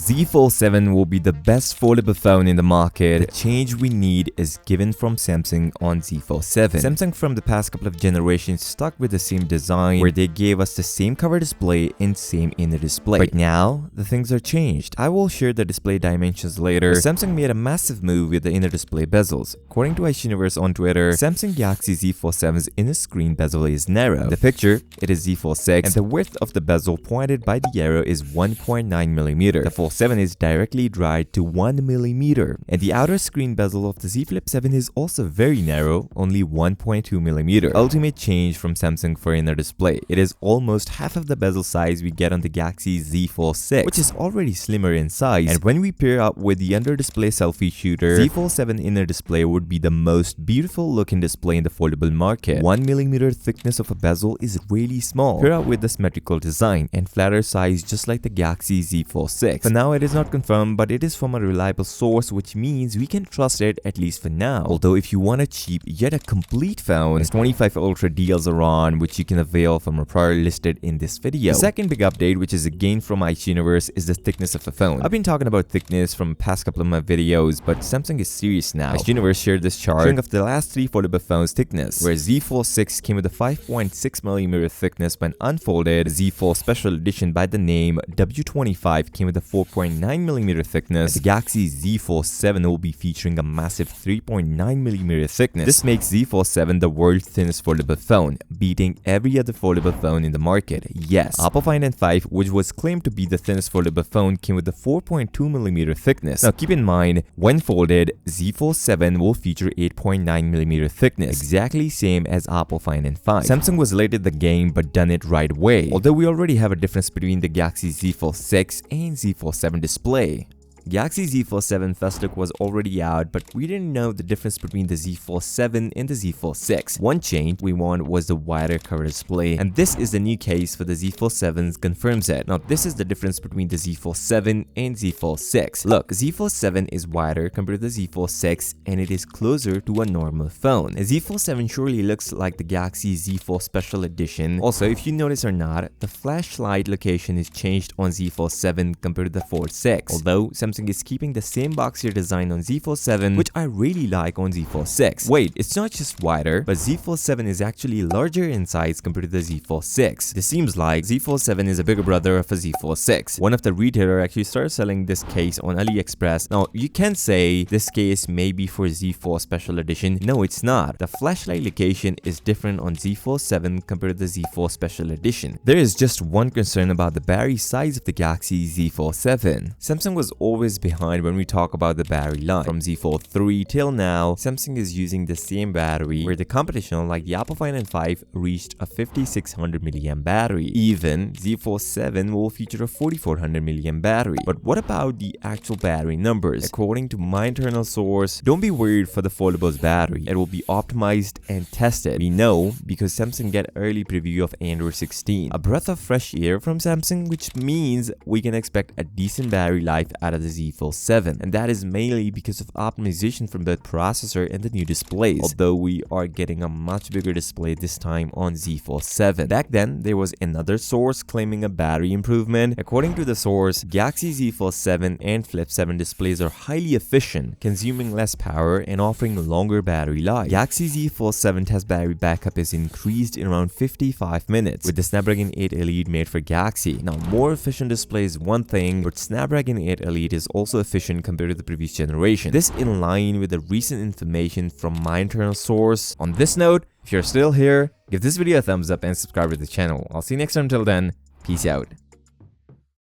Z Fold 7 will be the best foldable phone in the market. The change we need is given from Samsung on Z Fold 7. Samsung from the past couple of generations stuck with the same design where they gave us the same cover display and same inner display. But now, the things are changed. I will share the display dimensions later. Samsung made a massive move with the inner display bezels. According to Universe on Twitter, Samsung Galaxy Z Fold 7's inner screen bezel is narrow. The picture, it is Z Fold 6, and the width of the bezel pointed by the arrow is 1.9mm. The Fold 7 is directly dried to 1mm, and the outer screen bezel of the Z Flip 7 is also very narrow, only 1.2mm. Ultimate change from Samsung for inner display. It is almost half of the bezel size we get on the Galaxy Z Fold 6, which is already slimmer in size, and when we pair up with the under display selfie shooter, Z Fold 7 inner display would be the most beautiful looking display in the foldable market. 1mm thickness of a bezel is really small. Pair up with the symmetrical design and flatter size just like the Galaxy Z Fold 6. For now, it is not confirmed, but it is from a reliable source, which means we can trust it at least for now. Although if you want a cheap yet a complete phone, S25 Ultra deals are on, which you can avail from a prior listed in this video. The second big update, which is again from Universe, is the thickness of the phone. I've been talking about thickness from past couple of my videos, but Samsung is serious now. Universe shared this chart showing of the last three foldable phones thickness, where Z Fold 6 came with a 5.6mm thickness when unfolded. Z Fold Special Edition by the name W25 came with a 4.9mm thickness. The Galaxy Z Fold 7 will be featuring a massive 3.9mm thickness. This makes Z Fold 7 the world's thinnest foldable phone, beating every other foldable phone in the market. Yes, Apple Find N5, which was claimed to be the thinnest foldable phone, came with a 4.2mm thickness. Now keep in mind, when folded, Z Fold 7 will feature 8.9mm thickness, exactly same as Apple Find N5. Samsung was late at the game but done it right away, although we already have a difference between the Galaxy Z Fold 6 and Z Fold 7 display. Galaxy Z Fold 7 first look was already out, but we didn't know the difference between the Z Fold 7 and the Z Fold 6. One change we want was the wider cover display, and this is the new case for the Z Fold 7's confirms it. Now this is the difference between the Z Fold 7 and Z Fold 6. Look, Z Fold 7 is wider compared to the Z Fold 6, and it is closer to a normal phone. The Z Fold 7 surely looks like the Galaxy Z Fold Special Edition. Also, if you notice or not, the flashlight location is changed on Z Fold 7 compared to the Fold 6, although Samsung is keeping the same boxier design on Z Fold 7, which I really like on Z Fold 6. Wait, it's not just wider, but Z Fold 7 is actually larger in size compared to the Z Fold 6. This seems like Z Fold 7 is a bigger brother of a Z Fold 6. One of the retailer actually started selling this case on AliExpress. Now, you can say this case may be for Z Fold Special Edition. No, it's not. The flashlight location is different on Z Fold 7 compared to the Z Fold Special Edition. There is just one concern about the battery size of the Galaxy Z Fold 7. Samsung was always behind when we talk about the battery life. From Z Fold 3 till now, Samsung is using the same battery, where the competition like the Apple Find N5 reached a 5600 mAh battery. Even Z Fold 7 will feature a 4400 mAh battery. But what about the actual battery numbers? According to my internal source, don't be worried for the foldables battery. It will be optimized and tested. We know because Samsung get early preview of Android 16. A breath of fresh air from Samsung, which means we can expect a decent battery life out of the Z Fold 7, and that is mainly because of optimization from the processor and the new displays, although we are getting a much bigger display this time on Z Fold 7. Back then, there was another source claiming a battery improvement. According to the source, Galaxy Z Fold 7 and Flip 7 displays are highly efficient, consuming less power and offering longer battery life. Galaxy Z Fold 7 test battery backup is increased in around 55 minutes with the Snapdragon 8 Elite made for Galaxy. Now, more efficient display is one thing, but Snapdragon 8 Elite is also efficient compared to the previous generation. This in line with the recent information from my internal source. On this note, if you're still here, give this video a thumbs up and subscribe to the channel. I'll see you next time. Till then, peace out.